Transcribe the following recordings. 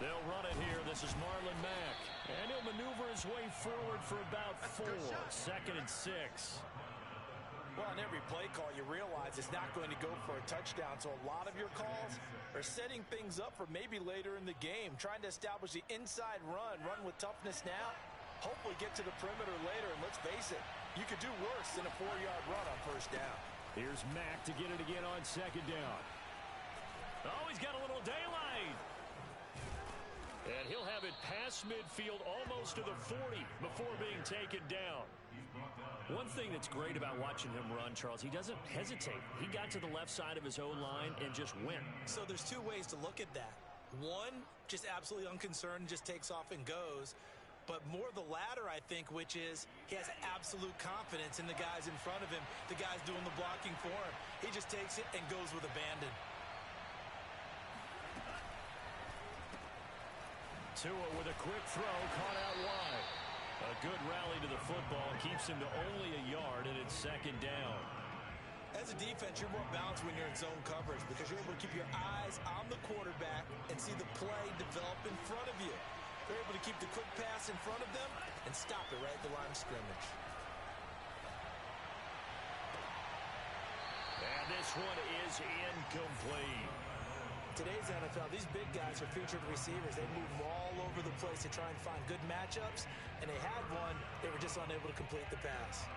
They'll run it here. This is Marlon Mack. And he'll maneuver his way forward for about 4. 2nd and 6. Well, on every play call, you realize it's not going to go for a touchdown. So a lot of your calls are setting things up for maybe later in the game, trying to establish the inside run with toughness now, hopefully get to the perimeter later. And let's face it, you could do worse than a 4-yard run on 1st down. Here's Mack to get it again on 2nd down. Oh, he's got a little daylight. And he'll have it past midfield almost to the 40 before being taken down. One thing that's great about watching him run, Charles, he doesn't hesitate. He got to the left side of his own line and just went. So there's 2 ways to look at that. One, just absolutely unconcerned, just takes off and goes. But more the latter, I think, which is he has absolute confidence in the guys in front of him, the guys doing the blocking for him. He just takes it and goes with abandon. Tua with a quick throw, caught out wide. A good rally to the football keeps him to only a yard, and it's 2nd down. As a defense, you're more balanced when you're in zone coverage because you're able to keep your eyes on the quarterback and see the play develop in front of you. They're able to keep the quick pass in front of them and stop it right at the line of scrimmage. And this one is incomplete. Today's NFL, these big guys are featured receivers. They move them all over the place to try and find good matchups, and they had one. They were just unable to complete the pass.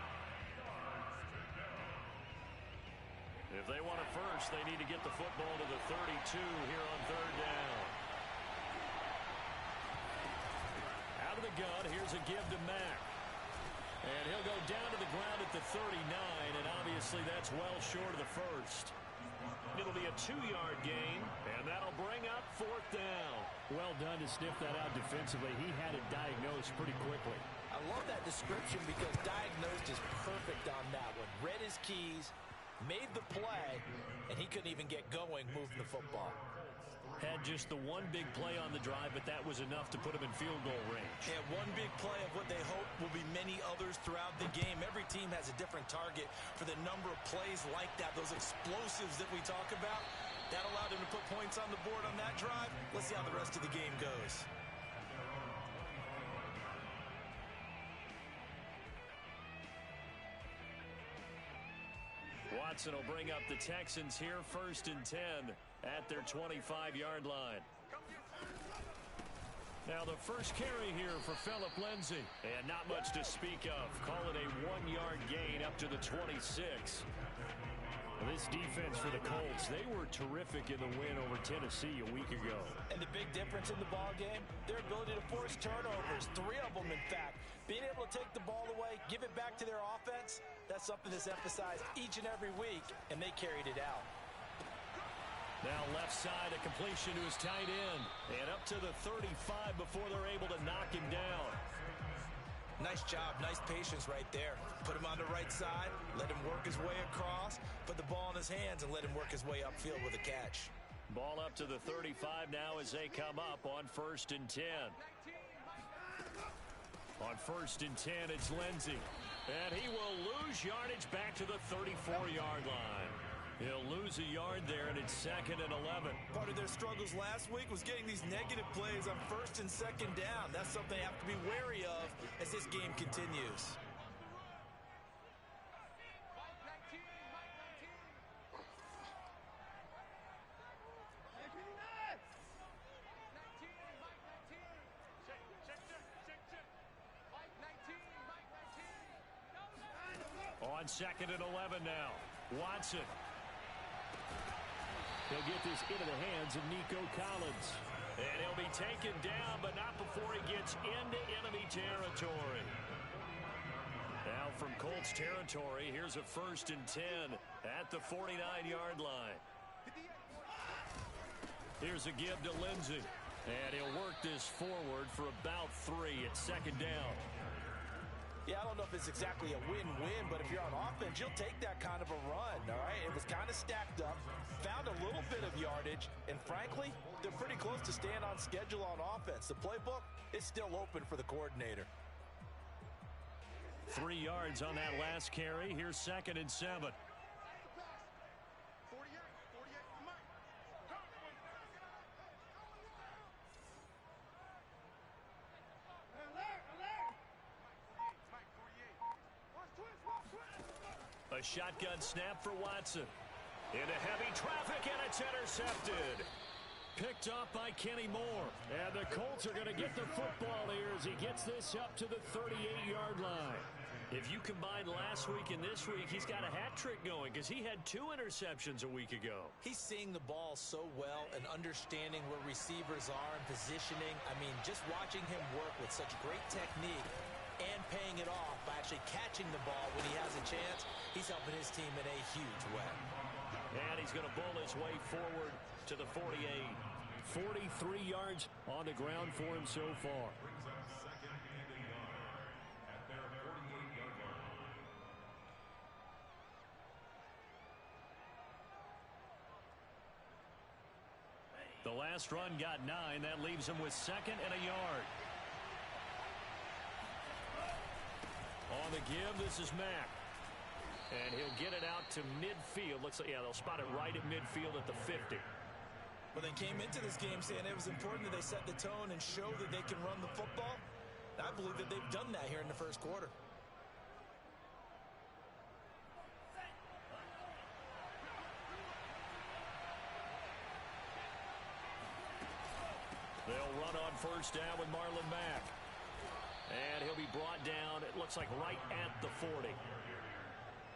If they want a first, they need to get the football to the 32 here on 3rd down. Out of the gun, here's a give to Mack. And he'll go down to the ground at the 39, and obviously that's well short of the first. It'll be a 2-yard gain, and that'll bring up 4th down. Well done to sniff that out defensively. He had it diagnosed pretty quickly. I love that description because diagnosed is perfect on that one. Read his keys, made the play, and he couldn't even get going moving the football. Had just the one big play on the drive, but that was enough to put him in field goal range. And one big play of what they hope will be many others throughout the game. Every team has a different target for the number of plays like that, those explosives that we talk about. That allowed him to put points on the board on that drive. Let's see how the rest of the game goes. Watson will bring up the Texans here 1st and 10 at their 25-yard line. Now the first carry here for Phillip Lindsay. And not much to speak of. Call it a 1-yard gain up to the 26. This defense for the Colts, they were terrific in the win over Tennessee a week ago. And the big difference in the ball game, their ability to force turnovers, 3 of them in fact. Being able to take the ball away, give it back to their offense, that's something that's emphasized each and every week, and they carried it out. Now left side, a completion to his tight end. And up to the 35 before they're able to knock him down. Nice job, nice patience right there. Put him on the right side, let him work his way across, put the ball in his hands, and let him work his way upfield with a catch. Ball up to the 35 now as they come up on 1st and 10. On 1st and 10, it's Lindsay. And he will lose yardage back to the 34-yard line. He'll lose a yard there, and it's 2nd and 11. Part of their struggles last week was getting these negative plays on 1st and 2nd down. That's something they have to be wary of as this game continues. On 2nd and 11 now, Watson. He'll get this into the hands of Nico Collins. And he'll be taken down, but not before he gets into enemy territory. Now from Colts territory, here's a 1st and 10 at the 49-yard line. Here's a give to Lindsay. And he'll work this forward for about 3 at 2nd down. Yeah, I don't know if it's exactly a win-win, but if you're on offense, you'll take that kind of a run, all right? It was kind of stacked up, found a little bit of yardage, and frankly, they're pretty close to staying on schedule on offense. The playbook is still open for the coordinator. 3 yards on that last carry. Here's 2nd and 7. A shotgun snap for Watson. Into heavy traffic, and it's intercepted. Picked off by Kenny Moore. And the Colts are going to get the football here as he gets this up to the 38-yard line. If you combine last week and this week, he's got a hat trick going because he had 2 interceptions a week ago. He's seeing the ball so well and understanding where receivers are and positioning. I mean, just watching him work with such great technique and paying it off by actually catching the ball when he has a chance, he's helping his team in a huge way. And he's going to bull his way forward to the 48. 43 yards on the ground for him so far. The last run got 9. That leaves him with 2nd and a yard. On the give, this is Mack. And he'll get it out to midfield. Looks like, yeah, they'll spot it right at midfield at the 50. Well, they came into this game saying it was important that they set the tone and show that they can run the football. I believe that they've done that here in the first quarter. They'll run on first down with Marlon Mack. And he'll be brought down, it looks like, right at the 40.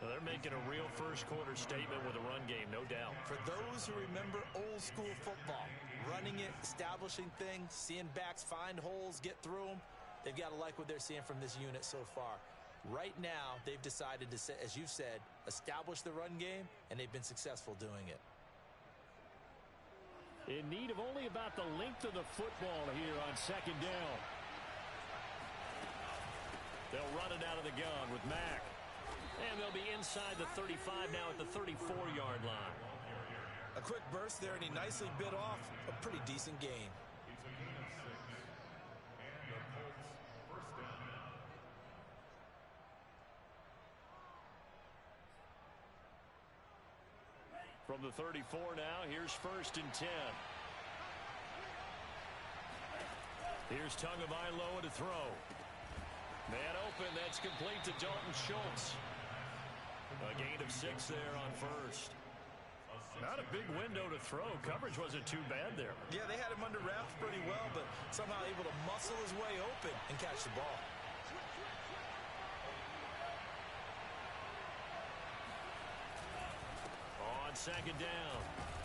Well, they're making a real first quarter statement with a run game, no doubt. For those who remember old school football, running it, establishing things, seeing backs find holes, get through them, they've got to like what they're seeing from this unit so far. Right now, they've decided to, as you said, establish the run game, and they've been successful doing it. In need of only about the length of the football here on second down. They'll run it out of the gun with Mack. And they'll be inside the 35 now at the 34-yard line. A quick burst there, and he nicely bit off a pretty decent gain. From the 34 now, here's 1st and 10. Here's Tagovailoa to throw. Man open, that's complete to Dalton Schultz. A gain of 6 there on first. Not a big window to throw. Coverage wasn't too bad there. Yeah, they had him under wraps pretty well, but somehow able to muscle his way open and catch the ball. On second down,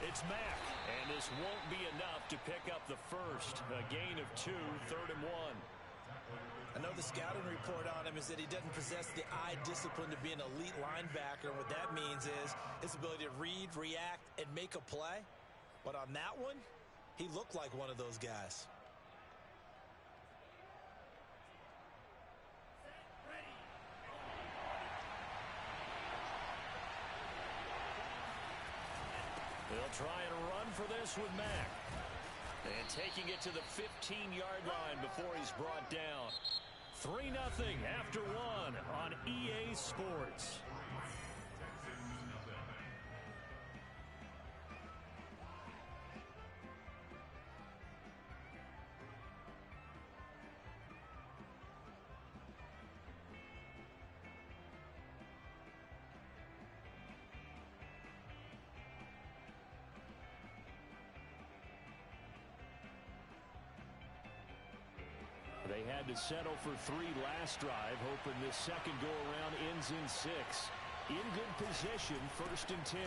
it's Mack. And this won't be enough to pick up the first. A gain of 2, 3rd and 1. I know the scouting report on him is that he doesn't possess the eye discipline to be an elite linebacker. What that means is his ability to read, react, and make a play. But on that one, he looked like one of those guys. They'll try and run for this with Mack. And taking it to the 15-yard line before he's brought down. 3-0 after 1 on EA Sports. They had to settle for 3 last drive, hoping this second go-around ends in 6. In good position, 1st and 10.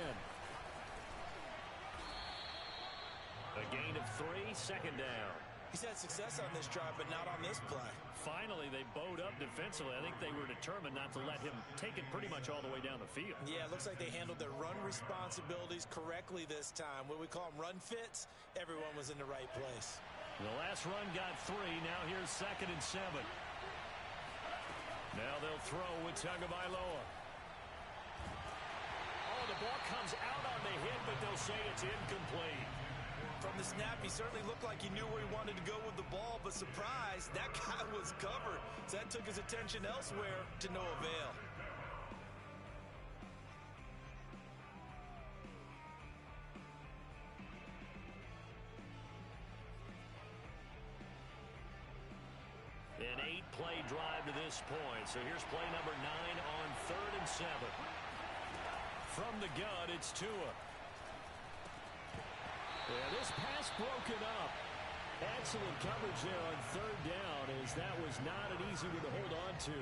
A gain of 3, 2nd down. He's had success on this drive, but not on this play. Finally, they bowed up defensively. I think they were determined not to let him take it pretty much all the way down the field. Yeah, it looks like they handled their run responsibilities correctly this time. What we call them run fits, everyone was in the right place. The last run got 3. Now here's 2nd and 7. Now they'll throw with Tagovailoa. Oh, the ball comes out on the hit, but they'll say it's incomplete. From the snap, he certainly looked like he knew where he wanted to go with the ball, but surprise, that guy was covered. So that took his attention elsewhere to no avail. An 8-play drive to this point. So here's play number 9 on 3rd and 7. from the gun, it's Tua. Yeah, this pass broken up. Excellent coverage there on third down, as that was not an easy one to hold on to.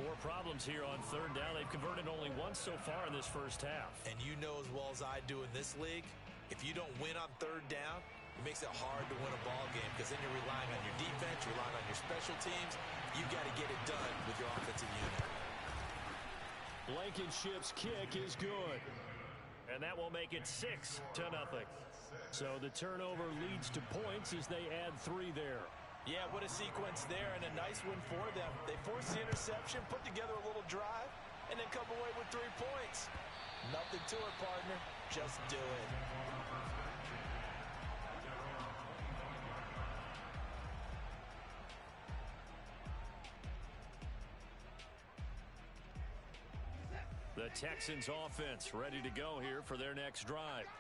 More problems here on third down. They've converted only once so far in this first half. And you know as well as I do in this league, if you don't win on third down, it makes it hard to win a ball game because then you're relying on your defense, you're relying on your special teams. You've got to get it done with your offensive unit. Blankenship's kick is good. And that will make it 6-0. So the turnover leads to points as they add 3 there. Yeah, what a sequence there, and a nice win for them. They forced the interception, put together a little drive, and then come away with 3 points. Nothing to it, partner. Just do it. The Texans offense ready to go here for their next drive.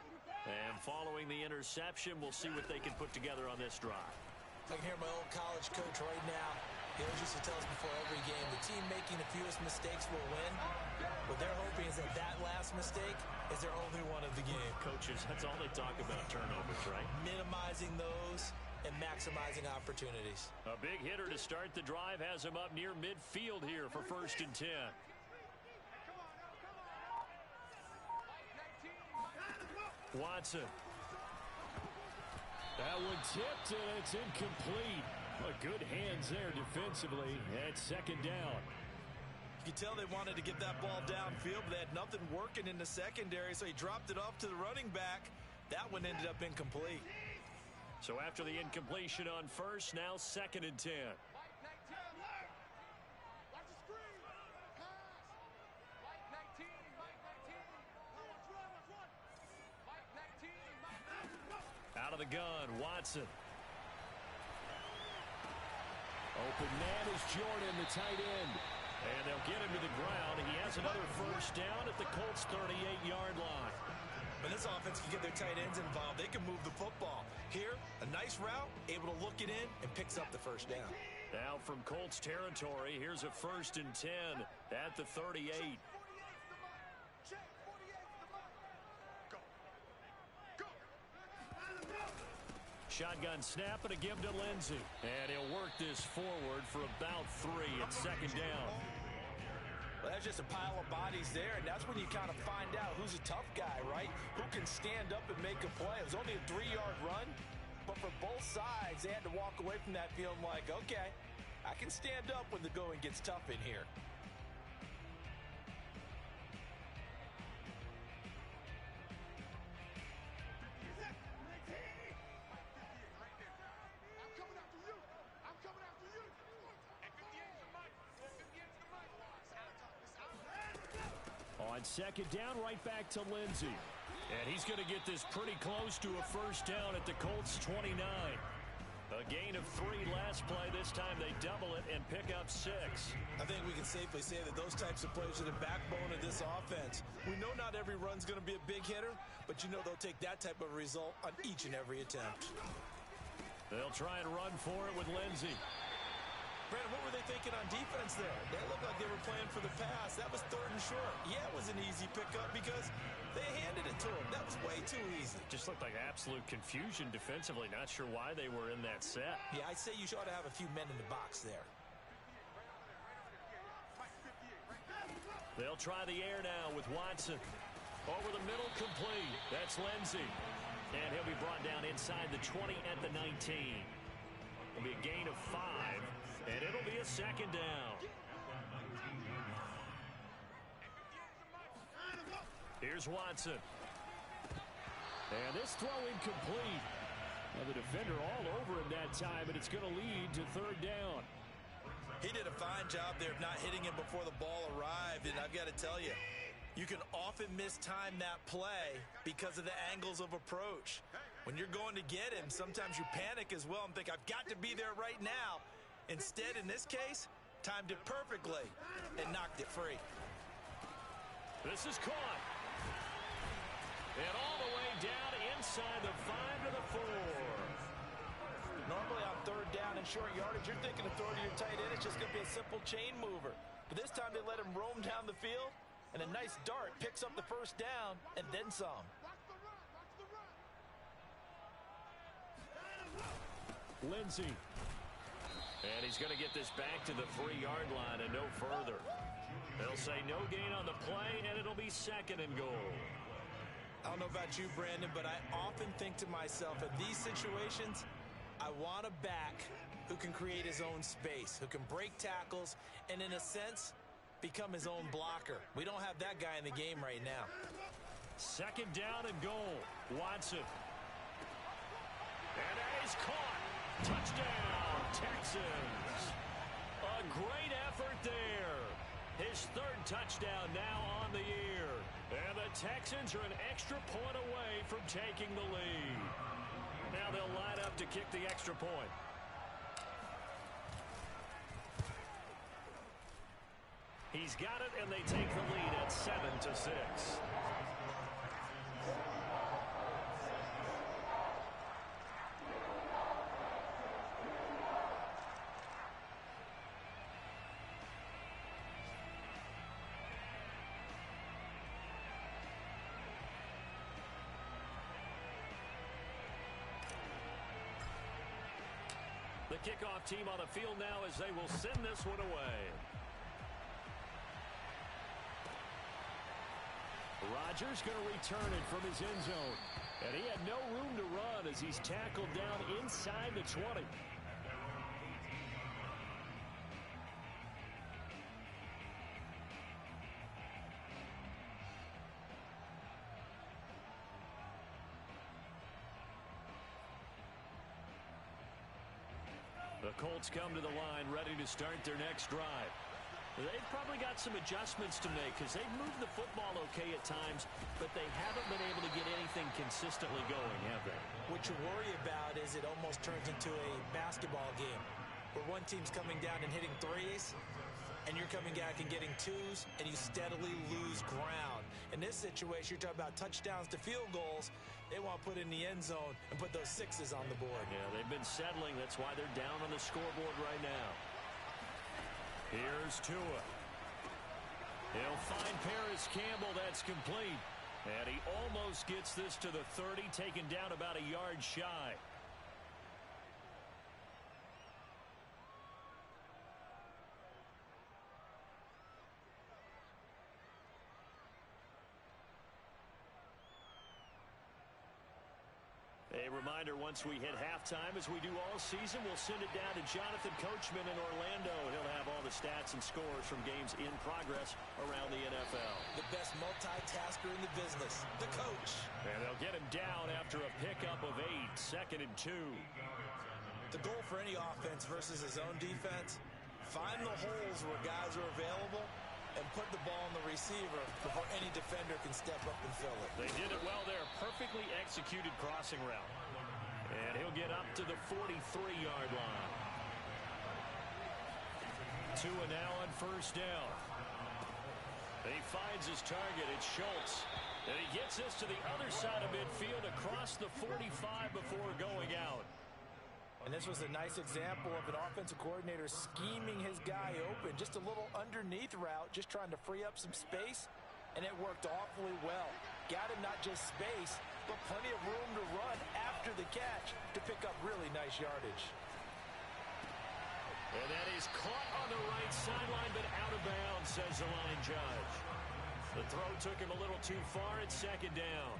And following the interception, we'll see what they can put together on this drive. I can hear my old college coach right now. He always used to tell us before every game, the team making the fewest mistakes will win. What they're hoping is that that last mistake is their only one of the game. Coaches, that's all they talk about, turnovers, right? Minimizing those and maximizing opportunities. A big hitter to start the drive has him up near midfield here for 1st and 10. Watson. That one tipped, and it's incomplete. But good hands there defensively at 2nd down. You could tell they wanted to get that ball downfield, but they had nothing working in the secondary, so he dropped it off to the running back. That one ended up incomplete. So after the incompletion on first, now 2nd and 10. Out of the gun, Watson. Open man is Jordan, the tight end. And they'll get him to the ground. He has another 1st down at the Colts' 38-yard line. When this offense can get their tight ends involved, they can move the football. Here, a nice route, able to look it in, and picks up the 1st down. Now from Colts territory, here's a 1st and 10 at the 38. Shotgun snap and a give to Lindsey. And he'll work this forward for about 3 at 2nd down. Well, that's just a pile of bodies there, and that's when you kind of find out who's a tough guy, right? Who can stand up and make a play. It was only a 3-yard run, but for both sides, they had to walk away from that feeling like, okay, I can stand up when the going gets tough in here. On 2nd down, right back to Lindsey. And he's going to get this pretty close to a 1st down at the Colts' 29. A gain of 3 last play. This time they double it and pick up 6. I think we can safely say that those types of plays are the backbone of this offense. We know not every run's going to be a big hitter, but you know they'll take that type of result on each and every attempt. They'll try and run for it with Lindsey. Brandon, what were they thinking on defense there? They looked like they were playing for the pass. That was 3rd and short. Yeah, it was an easy pickup because they handed it to him. That was way too easy. Just looked like absolute confusion defensively. Not sure why they were in that set. Yeah, I'd say you ought to have a few men in the box there. They'll try the air now with Watson. Over the middle, complete. That's Lindsey. And he'll be brought down inside the 20 at the 19. It'll be a gain of 5. And it'll be a 2nd down. Here's Watson. And this throw incomplete. Now the defender all over him that time, and it's going to lead to 3rd down. He did a fine job there of not hitting him before the ball arrived, and I've got to tell you, you can often mistime that play because of the angles of approach. When you're going to get him, sometimes you panic as well and think, I've got to be there right now. Instead, in this case, timed it perfectly and knocked it free. This is caught. And all the way down inside the 5 to the 4. Normally on 3rd down and short yardage, you're thinking of throwing to your tight end. It's just going to be a simple chain mover. But this time they let him roam down the field, And a nice dart picks up the first down and then some. Lindsey. And he's going to get this back to the 3-yard line and no further. They'll say no gain on the play, and it'll be 2nd and goal. I don't know about you, Brandon, but I often think to myself, in these situations, I want a back who can create his own space, who can break tackles, and in a sense, become his own blocker. We don't have that guy in the game right now. 2nd down and goal. Watson. And that is caught. Touchdown, Texans. A great effort there. His 3rd touchdown now on the year. And the Texans are an extra point away from taking the lead. Now they'll line up to kick the extra point. He's got it, and they take the lead at 7-6. The kickoff team on the field now as they will send this one away. Rodgers going to return it from his end zone. And he had no room to run as he's tackled down inside the 20. The Colts come to the line ready to start their next drive. They've probably got some adjustments to make because they've moved the football okay at times, but they haven't been able to get anything consistently going, have they? What you worry about is it almost turns into a basketball game where one team's coming down and hitting threes, and you're coming back and getting twos, and you steadily lose ground. In this situation, you're talking about touchdowns to field goals. They want to put in the end zone and put those 6s on the board. Yeah, they've been settling. That's why they're down on the scoreboard right now. Here's Tua. He'll find Paris Campbell. That's complete. And he almost gets this to the 30, taken down about a yard shy. A reminder, once we hit halftime, as we do all season, we'll send it down to Jonathan Coachman in Orlando. He'll have all the stats and scores from games in progress around the NFL. The best multitasker in the business, the coach. And they'll get him down after a pickup of 8, 2nd and 2. The goal for any offense versus his own defense, find the holes where guys are available and put the ball on the receiver before any defender can step up and fill it. They did it well there. Perfectly executed crossing route. And he'll get up to the 43-yard line. Tua now on 1st down. He finds his target. It's Schultz. And he gets this to the other side of midfield across the 45 before going out. And this was a nice example of an offensive coordinator scheming his guy open. Just a little underneath route, just trying to free up some space, and it worked awfully well. Got him not just space, but plenty of room to run after the catch to pick up really nice yardage. And that is caught on the right sideline, but out of bounds, says the line judge. The throw took him a little too far at 2nd down.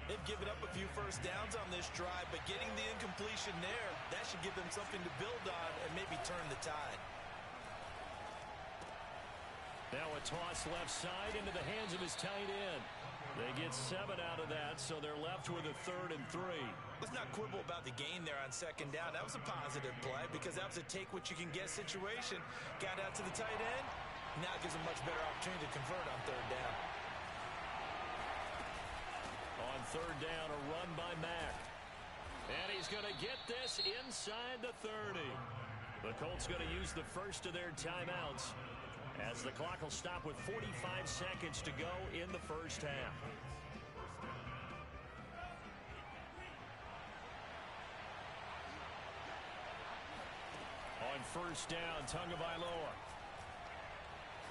They've given up a few first downs on this drive, but getting the incompletion there, that should give them something to build on and maybe turn the tide. Now a toss left side into the hands of his tight end. They get 7 out of that, so they're left with a 3rd and 3. Let's not quibble about the gain there on 2nd down. That was a positive play because that was a take-what-you-can-get situation. Got out to the tight end. Now it gives them much better opportunity to convert on 3rd down. On 3rd down, a run by Mack. And he's going to get this inside the 30. The Colts going to use the first of their timeouts as the clock will stop with 45 seconds to go in the first half. On 1st down, Tagovailoa.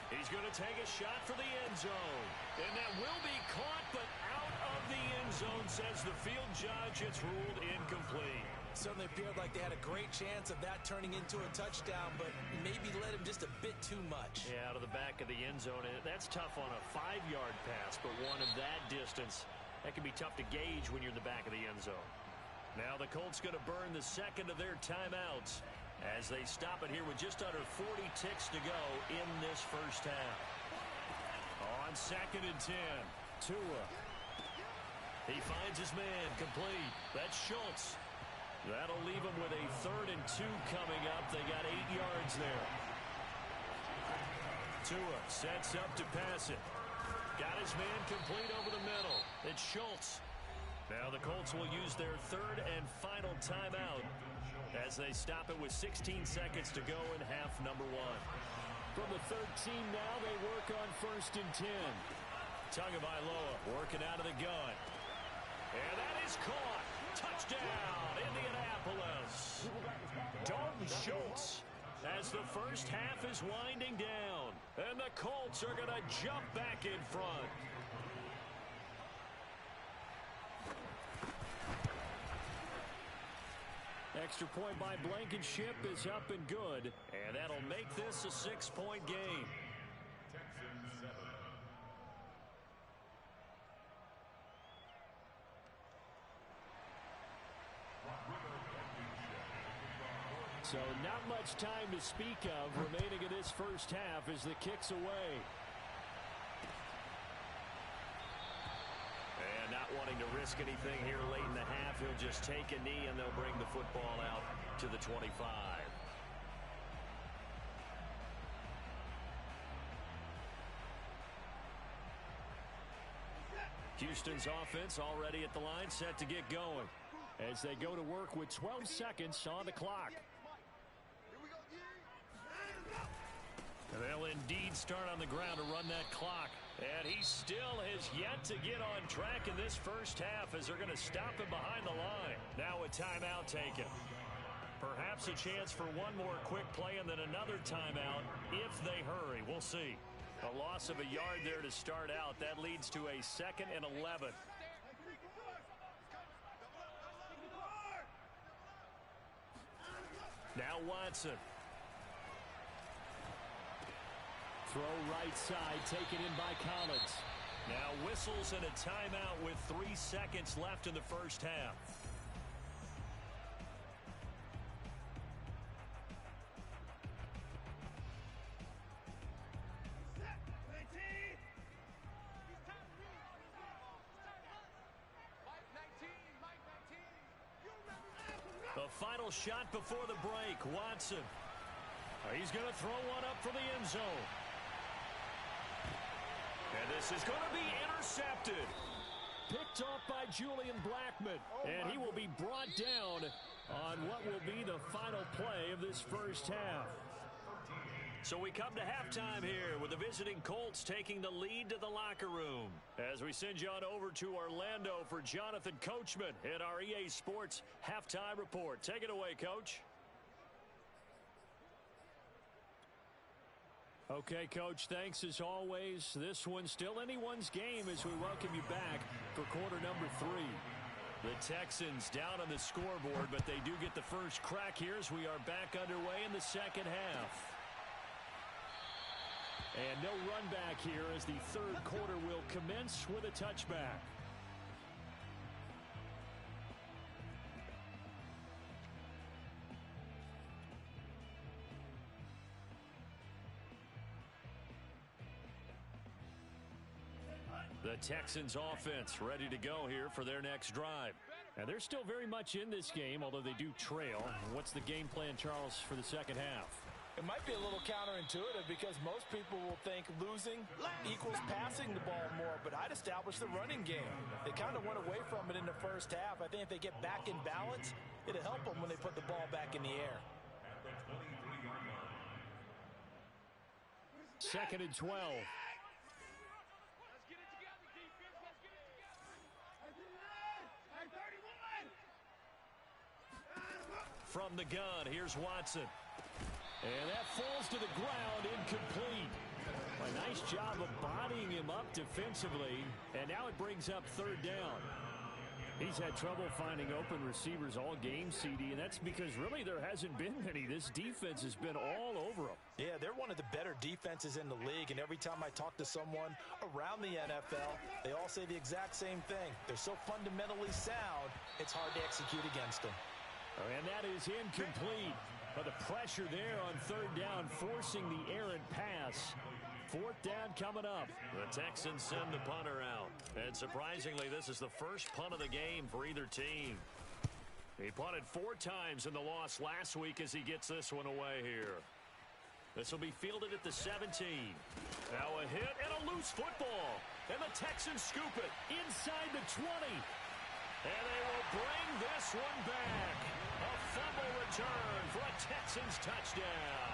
He's going to take a shot for the end zone. And that will be caught, but out of the end zone, says the field judge. It's ruled incomplete. Certainly appeared like they had a great chance of that turning into a touchdown, but maybe led him just a bit too much. Yeah, out of the back of the end zone. And that's tough on a 5-yard pass, but one of that distance, that can be tough to gauge when you're in the back of the end zone. Now the Colts going to burn the second of their timeouts as they stop it here with just under 40 ticks to go in this first half. On 2nd and 10, Tua. He finds his man complete. That's Schultz. That'll leave him with a 3rd and 2 coming up. They got 8 yards there. Tua sets up to pass it. Got his man complete over the middle. It's Schultz. Now the Colts will use their 3rd and final timeout as they stop it with 16 seconds to go in half number 1. From the 13 now, they work on 1st and 10. Tagovailoa working out of the gun. And that is caught. Touchdown, Indianapolis. Dalton Schultz as the first half is winding down. And the Colts are going to jump back in front. Extra point by Blankenship is up and good. And that'll make this a 6-point game. So not much time to speak of remaining in this first half as the kick's away. And not wanting to risk anything here late in the half, he'll just take a knee and they'll bring the football out to the 25. Houston's offense already at the line, set to get going as they go to work with 12 seconds on the clock. And they'll indeed start on the ground to run that clock. And he still has yet to get on track in this first half as they're going to stop him behind the line. Now a timeout taken. Perhaps a chance for one more quick play and then another timeout if they hurry. We'll see. A loss of a yard there to start out. That leads to a 2nd and 11. Now Watson. Throw right side, taken in by Collins. Now whistles and a timeout with 3 seconds left in the first half. The final shot before the break, Watson. He's going to throw one up for the end zone. And this is going to be intercepted. Picked off by Julian Blackmon. And he will be brought down on what will be the final play of this first half. So we come to halftime here with the visiting Colts taking the lead to the locker room. As we send you on over to Orlando for Jonathan Coachman at our EA Sports Halftime Report. Take it away, Coach. Okay, Coach, thanks as always. This one's still anyone's game as we welcome you back for quarter number 3. The Texans down on the scoreboard, but they do get the first crack here as we are back underway in the second half. And no run back here as the third quarter will commence with a touchback. The Texans offense ready to go here for their next drive. And they're still very much in this game, although they do trail. What's the game plan, Charles, for the second half? It might be a little counterintuitive because most people will think losing equals passing the ball more, but I'd establish the running game. They kind of went away from it in the first half. I think if they get back in balance, it'll help them when they put the ball back in the air. 2nd and 12. From the gun, here's Watson. And that falls to the ground, incomplete. A nice job of bodying him up defensively, and now it brings up third down. He's had trouble finding open receivers all game, CD, and that's because really there hasn't been many. This defense has been all over them. Yeah, they're one of the better defenses in the league, and every time I talk to someone around the NFL, they all say the exact same thing. They're so fundamentally sound, it's hard to execute against them. And that is incomplete. But the pressure there on third down, forcing the errant pass. Fourth down coming up. The Texans send the punter out. And surprisingly, this is the first punt of the game for either team. He punted 4 times in the loss last week as he gets this one away here. This will be fielded at the 17. Now a hit and a loose football. And the Texans scoop it inside the 20. And they will bring this one back. A fumble return for a Texans touchdown.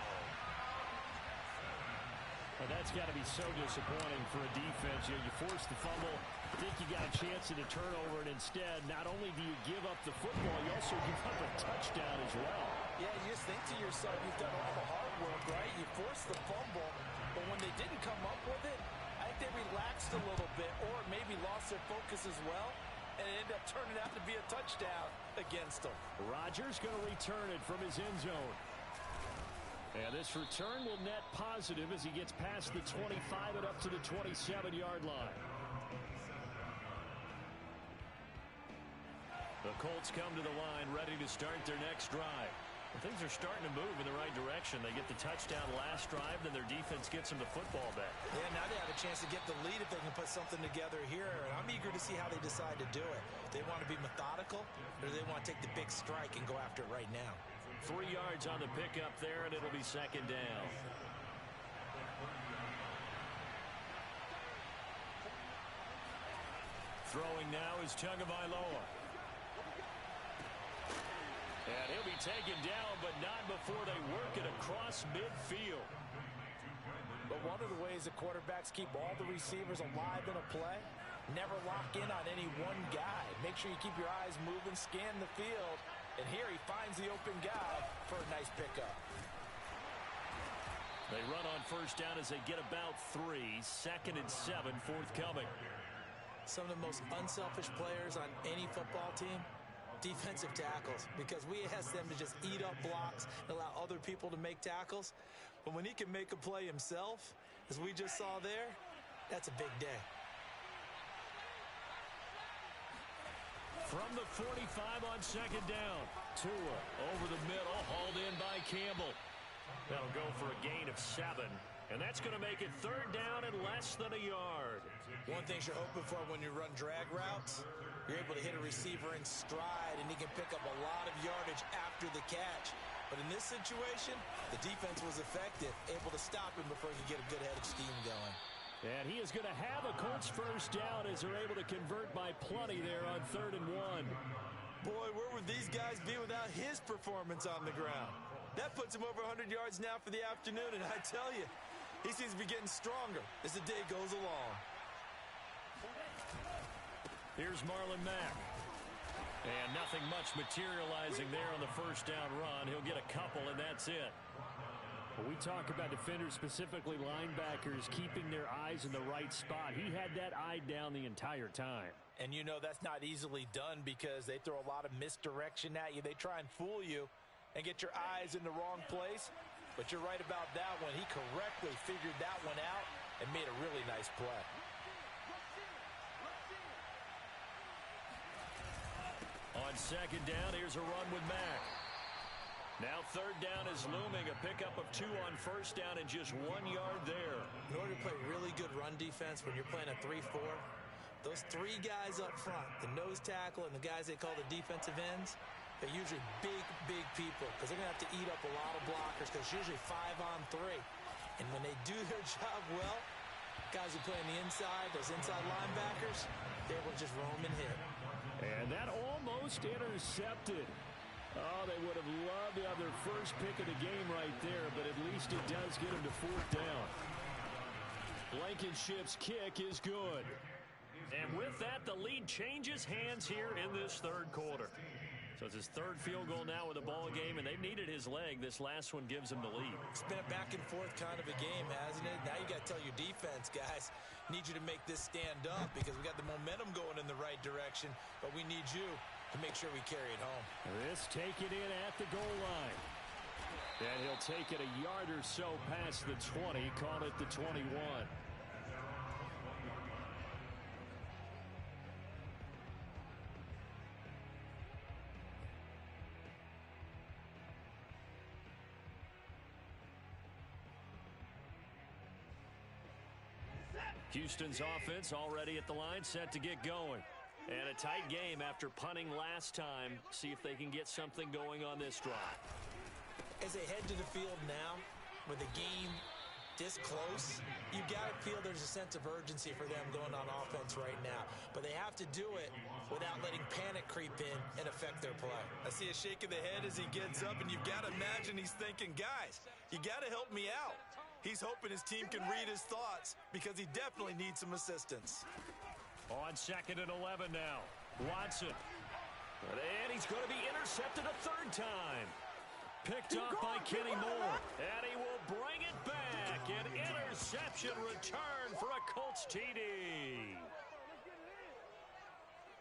Well, that's got to be so disappointing for a defense. You force the fumble, think you got a chance at a turnover, and instead, not only do you give up the football, you also give up a touchdown as well. Yeah, you just think to yourself, you've done all the hard work, right? You forced the fumble, but when they didn't come up with it, I think they relaxed a little bit or maybe lost their focus as well, and it ended up turning out to be a touchdown against them. Rodgers going to return it from his end zone. And this return will net positive as he gets past the 25 and up to the 27-yard line. The Colts come to the line ready to start their next drive. Things are starting to move in the right direction. They get the touchdown last drive, then their defense gets them the football back. Yeah, now they have a chance to get the lead if they can put something together here. And I'm eager to see how they decide to do it. They want to be methodical, or they want to take the big strike and go after it right now. 3 yards on the pickup there, and it'll be second down. Throwing now is Tagovailoa. And he'll be taken down, but not before they work it across midfield. But one of the ways the quarterbacks keep all the receivers alive in a play, never lock in on any one guy. Make sure you keep your eyes moving, scan the field. And here he finds the open guy for a nice pickup. They run on first down as they get about 3. 2nd and 7 forthcoming. Some of the most unselfish players on any football team, defensive tackles, because we ask them to just eat up blocks and allow other people to make tackles. But when he can make a play himself, as we just saw there, that's a big day. From the 45 on second down. Tua over the middle, hauled in by Campbell. That'll go for a gain of 7. And that's going to make it third down and less than a yard. One thing you're hoping for when you run drag routes, you're able to hit a receiver in stride, and he can pick up a lot of yardage after the catch. But in this situation, the defense was effective, able to stop him before he could get a good head of steam going. And he is going to have a Colts first down as they're able to convert by plenty there on 3rd and 1. Boy, where would these guys be without his performance on the ground? That puts him over 100 yards now for the afternoon, and I tell you, he seems to be getting stronger as the day goes along. Here's Marlon Mack. And nothing much materializing there on the first down run. He'll get a couple, and that's it. When we talk about defenders, specifically linebackers, keeping their eyes in the right spot. He had that eye down the entire time. And you know that's not easily done because they throw a lot of misdirection at you. They try and fool you and get your eyes in the wrong place. But you're right about that one. He correctly figured that one out and made a really nice play. On second down, here's a run with Mack. Now third down is looming, a pickup of 2 on first down and just 1 yard there. In order to play really good run defense when you're playing a 3-4, those 3 guys up front, the nose tackle and the guys they call the defensive ends, they're usually big people because they're going to have to eat up a lot of blockers because it's usually 5 on 3. And when they do their job well, guys who play on the inside, those inside linebackers, they're able to just roam and hit. And that almost intercepted. Oh, they would have loved to have their first pick of the game right there, but at least it does get them to 4th down. Blankenship's kick is good. And with that, the lead changes hands here in this third quarter. So it's his third field goal now with the ball game, and they've needed his leg. This last one gives him the lead. It's been a back and forth kind of a game, hasn't it? Now you got to tell your defense, guys, need you to make this stand up because we got the momentum going in the right direction, but we need you to make sure we carry it home. This taken in at the goal line. And he'll take it a yard or so past the 20, call it the 21. Houston's offense already at the line, set to get going. And a tight game after punting last time. See if they can get something going on this drive. As they head to the field now, with the game this close, you've got to feel there's a sense of urgency for them going on offense right now. But they have to do it without letting panic creep in and affect their play. I see a shake of the head as he gets up, and you've got to imagine he's thinking, guys, you got to help me out. He's hoping his team can read his thoughts because he definitely needs some assistance. On 2nd and 11 now, Watson. And he's going to be intercepted a third time. Picked off by Kenny Moore. And he will bring it back. An interception return for a Colts TD.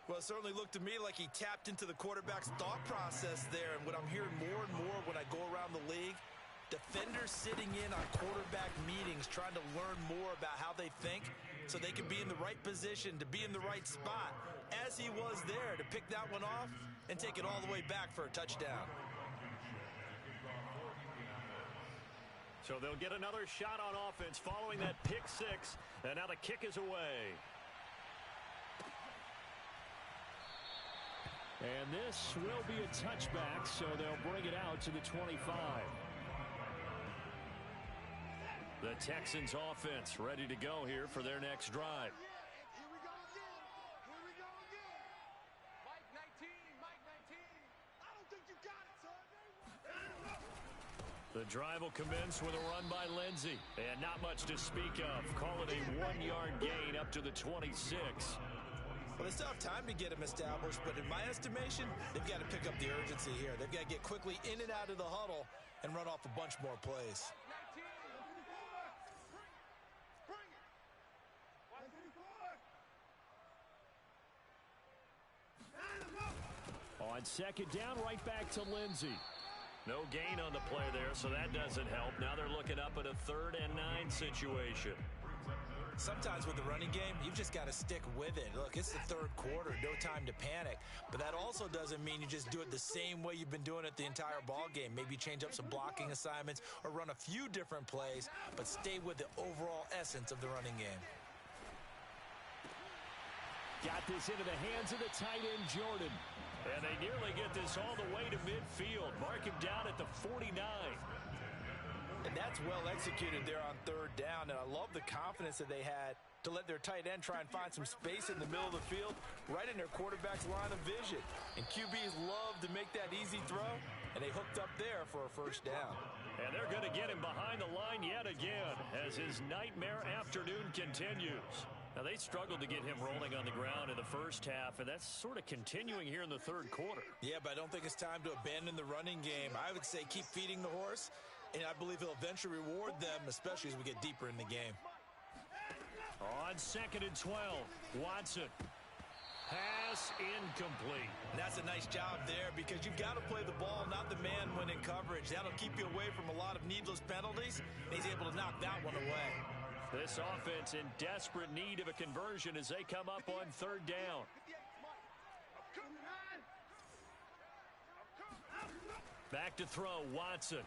Well, it certainly looked to me like he tapped into the quarterback's thought process there. And what I'm hearing more and more when I go around the league, defenders sitting in on quarterback meetings trying to learn more about how they think so they can be in the right position to be in the right spot, as he was there to pick that one off and take it all the way back for a touchdown. So they'll get another shot on offense following that pick six. And now the kick is away. And this will be a touchback, so they'll bring it out to the 25. The Texans offense ready to go here for their next drive. Here we go again. Here we go again. Mike 19, Mike 19. I don't think you got it, son. The drive will commence with a run by Lindsey. And not much to speak of. Call it a 1-yard gain up to the 26. Well, they still have time to get him established, but in my estimation, they've got to pick up the urgency here. They've got to get quickly in and out of the huddle and run off a bunch more plays. On 2nd down, right back to Lindsey. No gain on the play there, so that doesn't help. Now they're looking up at a 3rd and 9 situation. Sometimes with the running game, you've just got to stick with it. Look, it's the 3rd quarter, no time to panic. But that also doesn't mean you just do it the same way you've been doing it the entire ball game. Maybe change up some blocking assignments or run a few different plays, but stay with the overall essence of the running game. Got this into the hands of the tight end, Jordan. And they nearly get this all the way to midfield. Mark him down at the 49. And that's well executed there on 3rd down. And I love the confidence that they had to let their tight end try and find some space in the middle of the field, right in their quarterback's line of vision. And QBs love to make that easy throw, and they hooked up there for a 1st down. And they're going to get him behind the line yet again as his nightmare afternoon continues. Now, they struggled to get him rolling on the ground in the first half, and that's sort of continuing here in the 3rd quarter. Yeah, but I don't think it's time to abandon the running game. I would say keep feeding the horse, and I believe he'll eventually reward them, especially as we get deeper in the game. On 2nd and 12, Watson. Pass incomplete. And that's a nice job there because you've got to play the ball, not the man when in coverage. That'll keep you away from a lot of needless penalties, and he's able to knock that one away. This offense in desperate need of a conversion as they come up on 3rd down. Back to throw, Watson.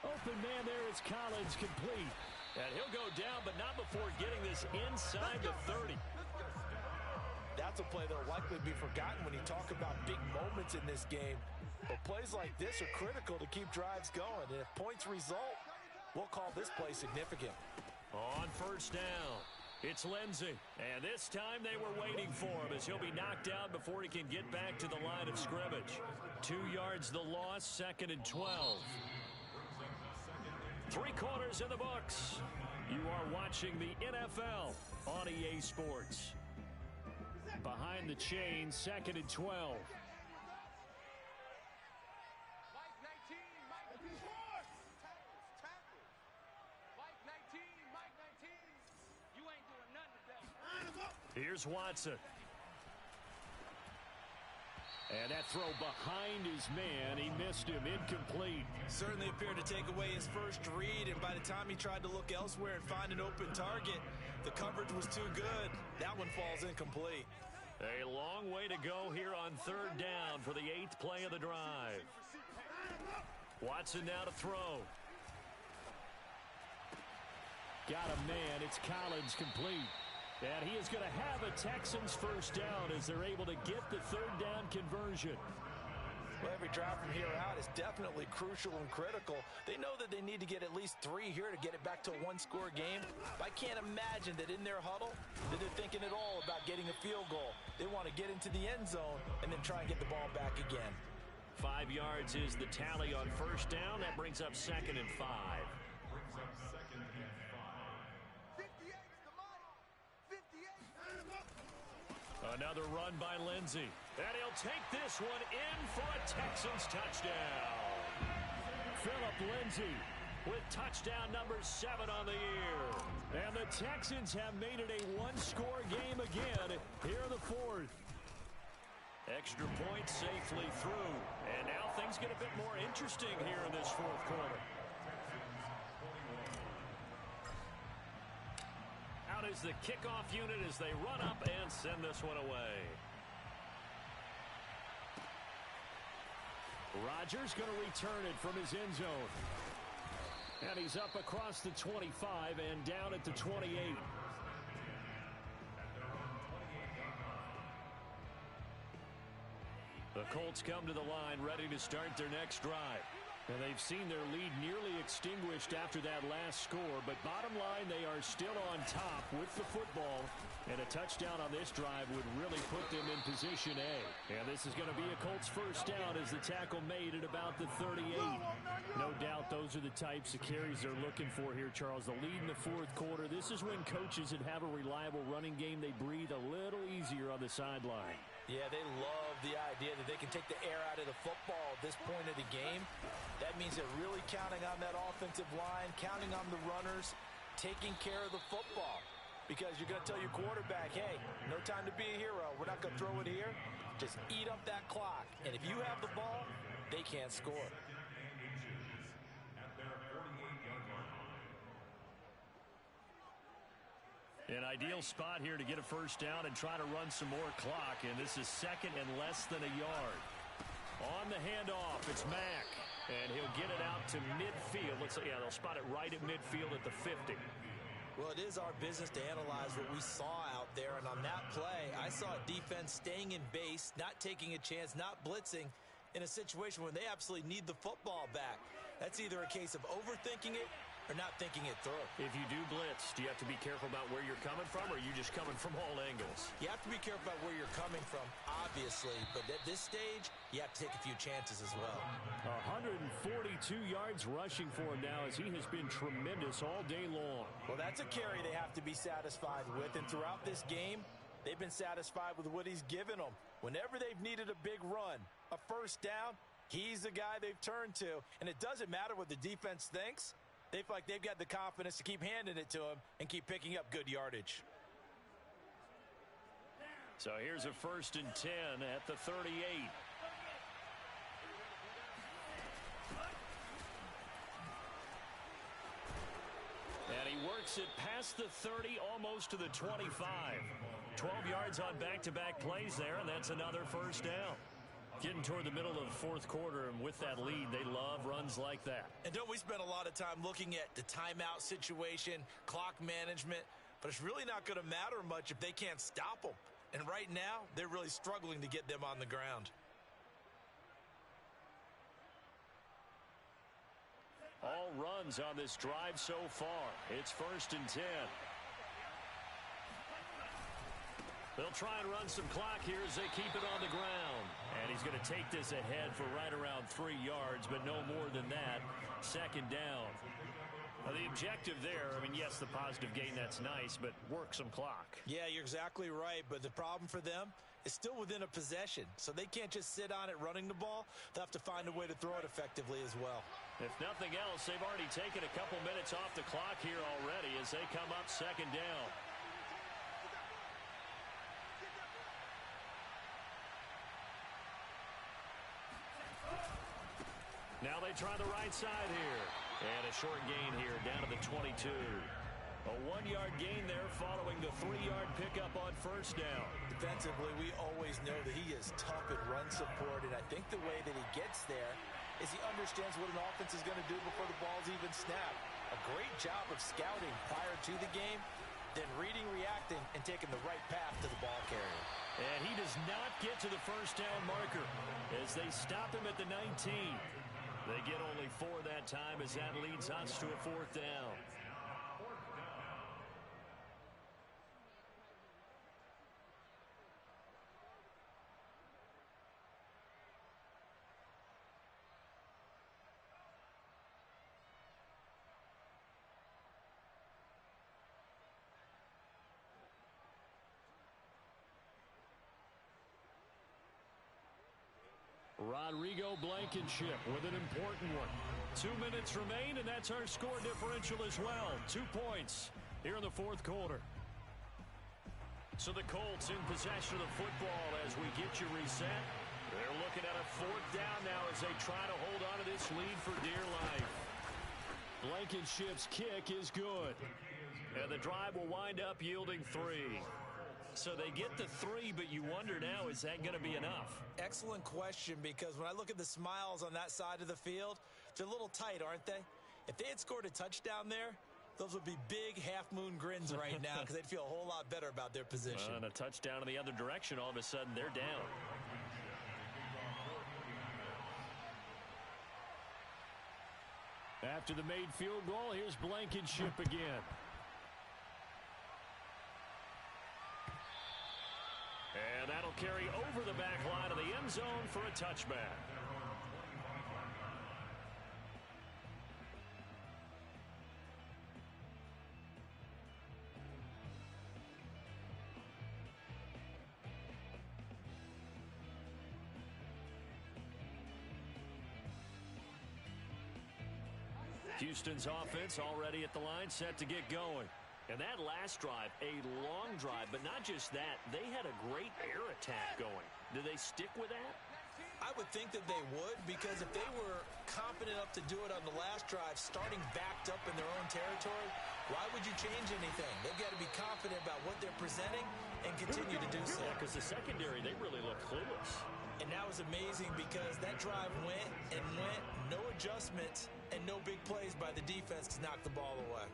Open man there is Collins, complete. And he'll go down, but not before getting this inside the 30. That's a play that'll likely be forgotten when you talk about big moments in this game. But plays like this are critical to keep drives going. And if points result, we'll call this play significant. On 1st down, it's Lindsey. And this time they were waiting for him as he'll be knocked down before he can get back to the line of scrimmage. 2 yards the loss, 2nd and 12. 3 quarters in the books. You are watching the NFL on EA Sports. Behind the chain, 2nd and 12. Here's Watson. And that throw behind his man, he missed him, incomplete. Certainly appeared to take away his first read, and by the time he tried to look elsewhere and find an open target, the coverage was too good. That one falls incomplete. A long way to go here on third down for the 8th play of the drive. Watson now to throw. Got a man, it's Collins complete. And he is going to have a Texans first down as they're able to get the third down conversion. Well, every drive from here out is definitely crucial and critical. They know that they need to get at least 3 here to get it back to a one-score game. But I can't imagine that in their huddle that they're thinking at all about getting a field goal. They want to get into the end zone and then try and get the ball back again. 5 yards is the tally on first down. That brings up 2nd and 5. Another run by Lindsey. And he'll take this one in for a Texans touchdown. Phillip Lindsey with touchdown number 7 on the year. And the Texans have made it a one-score game again here in the 4th. Extra point safely through. And now things get a bit more interesting here in this 4th quarter. Out is the kickoff unit as they run up and send this one away. Rodgers going to return it from his end zone. And he's up across the 25 and down at the 28. The Colts come to the line ready to start their next drive. And they've seen their lead nearly extinguished after that last score. But bottom line, they are still on top with the football. And a touchdown on this drive would really put them in position A. And this is going to be a Colts first down as the tackle made at about the 38. No doubt those are the types of carries they're looking for here, Charles. The lead in the 4th quarter. This is when coaches that have a reliable running game, they breathe a little easier on the sideline. Yeah, they love the idea that they can take the air out of the football at this point of the game. That means they're really counting on that offensive line, counting on the runners, taking care of the football. Because you're going to tell your quarterback, hey, no time to be a hero. We're not going to throw it here. Just eat up that clock. And if you have the ball, they can't score. An ideal spot here to get a first down and try to run some more clock. And this is 2nd and less than a yard. On the handoff, it's Mack. And he'll get it out to midfield. They'll spot it right at midfield at the 50. Well, it is our business to analyze what we saw out there. And on that play, I saw a defense staying in base, not taking a chance, not blitzing in a situation when they absolutely need the football back. That's either a case of overthinking it or not thinking it through. If you do blitz, do you have to be careful about where you're coming from, or are you just coming from all angles? You have to be careful about where you're coming from, obviously. But at this stage, you have to take a few chances as well. 142 yards rushing for him now as he has been tremendous all day long. Well, that's a carry they have to be satisfied with. And throughout this game, they've been satisfied with what he's given them. Whenever they've needed a big run, a first down, he's the guy they've turned to. And it doesn't matter what the defense thinks. They feel like they've got the confidence to keep handing it to him and keep picking up good yardage. So here's a 1st and 10 at the 38. And he works it past the 30, almost to the 25. 12 yards on back-to-back plays there, and that's another first down. Getting toward the middle of the 4th quarter, and with that lead, they love runs like that. And don't we spend a lot of time looking at the timeout situation, clock management, but it's really not going to matter much if they can't stop them. And right now, they're really struggling to get them on the ground. All runs on this drive so far. It's 1st and 10. They'll try and run some clock here as they keep it on the ground. And he's going to take this ahead for right around 3 yards, but no more than that. 2nd down. Now, the objective there, I mean, yes, the positive gain, that's nice, but work some clock. Yeah, you're exactly right, but the problem for them is still within a possession. So they can't just sit on it running the ball. They'll have to find a way to throw it effectively as well. If nothing else, they've already taken a couple minutes off the clock here already as they come up 2nd down. try the right side here. And a short gain here down to the 22. A 1-yard gain there following the 3-yard pickup on first down. Defensively, we always know that he is tough at run support, and I think the way that he gets there is he understands what an offense is going to do before the ball's even snapped. A great job of scouting prior to the game, then reading, reacting, and taking the right path to the ball carrier. And he does not get to the first down marker as they stop him at the 19. They get only 4 that time as that leads us to a 4th down. Rodrigo Blankenship with an important one. 2 minutes remain, and that's our score differential as well. 2 points here in the 4th quarter. So the Colts in possession of the football as we get you reset. They're looking at a 4th down now as they try to hold on to this lead for dear life. Blankenship's kick is good. And the drive will wind up yielding 3. So they get the 3, but you wonder now, is that going to be enough? Excellent question, because when I look at the smiles on that side of the field, they're a little tight, aren't they? If they had scored a touchdown there, those would be big half-moon grins right now because they'd feel a whole lot better about their position. And a touchdown in the other direction, all of a sudden they're down. After the made field goal, here's Blankenship again. And that'll carry over the back line of the end zone for a touchback. Houston's offense already at the line, set to get going. And that last drive, a long drive, but not just that. They had a great air attack going. Do they stick with that? I would think that they would, because if they were confident enough to do it on the last drive, starting backed up in their own territory, why would you change anything? They've got to be confident about what they're presenting and continue to do so. Yeah, because the secondary, they really looked clueless. And that was amazing because that drive went and went, no adjustments, and no big plays by the defense to knock the ball away.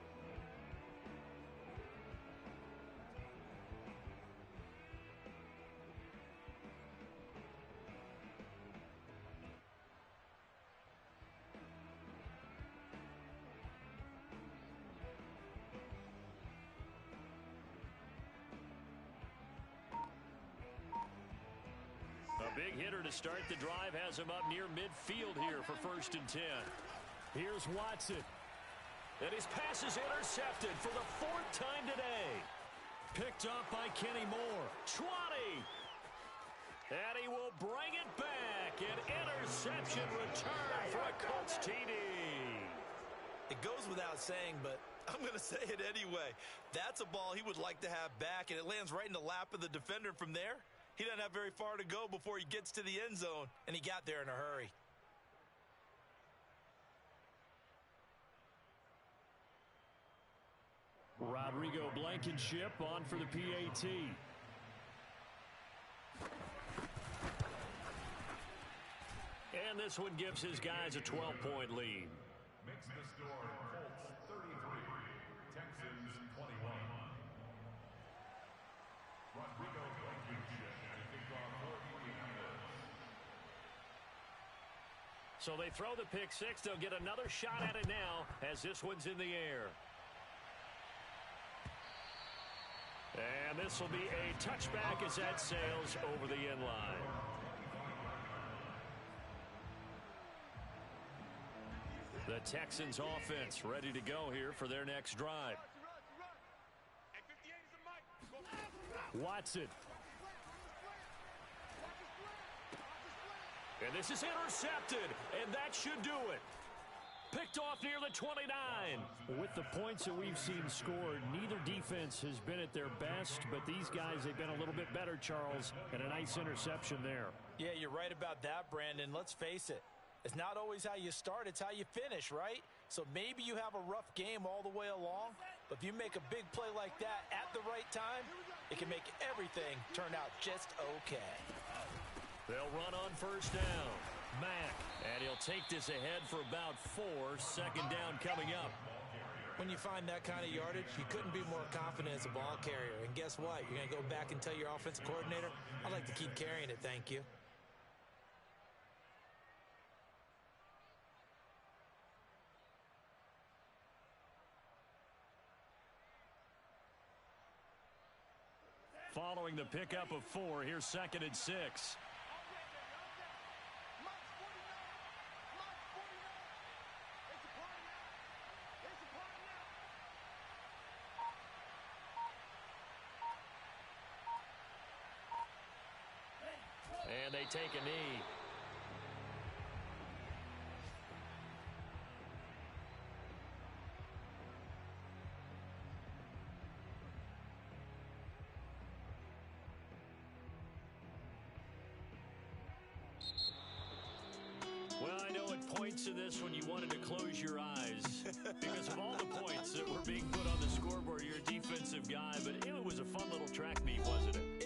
Big hitter to start the drive has him up near midfield here for 1st and 10. Here's Watson. And his pass is intercepted for the 4th time today. Picked up by Kenny Moore. 20. And he will bring it back. An interception return for a Colts TD. It goes without saying, but I'm going to say it anyway. That's a ball he would like to have back, and it lands right in the lap of the defender from there. He doesn't have very far to go before he gets to the end zone, and he got there in a hurry. Rodrigo Blankenship on for the PAT. And this one gives his guys a 12-point lead. Makes the score Colts 33, Texans 21. Rodrigo Blankenship to kick off for the Eagles. So they throw the pick six. They'll get another shot at it now as this one's in the air. And this will be a touchback as that sails over the end line. The Texans offense ready to go here for their next drive. Watson. And this is intercepted, and that should do it. Picked off near the 29. With the points that we've seen scored, neither defense has been at their best, but these guys, they've been a little bit better, Charles, and a nice interception there. Yeah, you're right about that, Brandon. Let's face it. It's not always how you start, it's how you finish, right? So maybe you have a rough game all the way along, but if you make a big play like that at the right time, it can make everything turn out just okay. They'll run on first down. Mack, and he'll take this ahead for about 4. Second down coming up. When you find that kind of yardage, you couldn't be more confident as a ball carrier. And guess what? You're going to go back and tell your offensive coordinator, I'd like to keep carrying it, thank you. Following the pickup of 4, here's 2nd and 6. And they take a knee. Well, I know at points in this when you wanted to close your eyes because of all the points that were being put on the scoreboard. You're a defensive guy, but it was a fun little track meet, wasn't it?